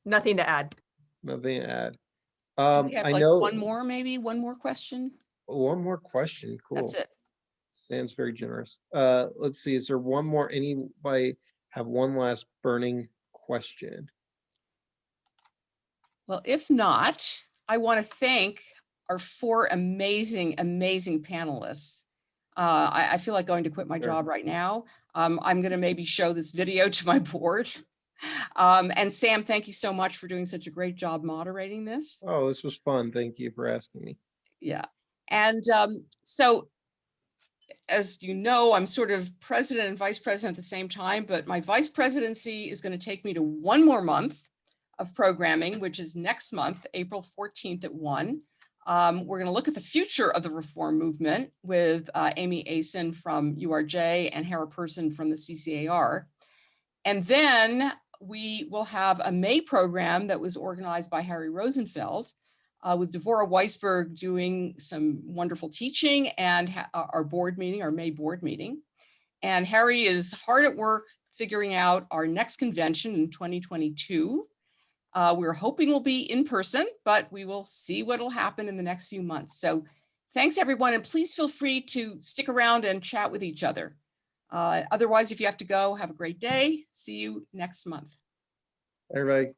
Nothing to add. Nothing to add. We have I like know one more question. one more question. Cool. That's it. Sam's very generous. Let's see. Is there one more? Anybody have one last burning question? Well, if not, I want to thank our 4 amazing panelists. I feel like going to quit my job right now. I'm going to maybe show this video to my board. And Sam, thank you so much for doing such a great job moderating this. Oh, this was fun. Thank you for asking me. Yeah. And so, as you know, I'm sort of president and vice president at the same time, but my vice presidency is going to take me to 1 more month of programming, which is next month, April 14th at 1. We're going to look at the future of the reform movement with Amy Asen from URJ and Hara Person from the CCAR. And then we will have a May program that was organized by Harry Rosenfeld with Devorah Weisberg doing some wonderful teaching and our board meeting, our May board meeting. And Harry is hard at work figuring out our next convention in 2022. We're hoping we'll be in person, but we will see what will happen in the next few months. So thanks everyone. And please feel free to stick around and chat with each other. Otherwise, if you have to go, have a great day. See you next month. Everybody.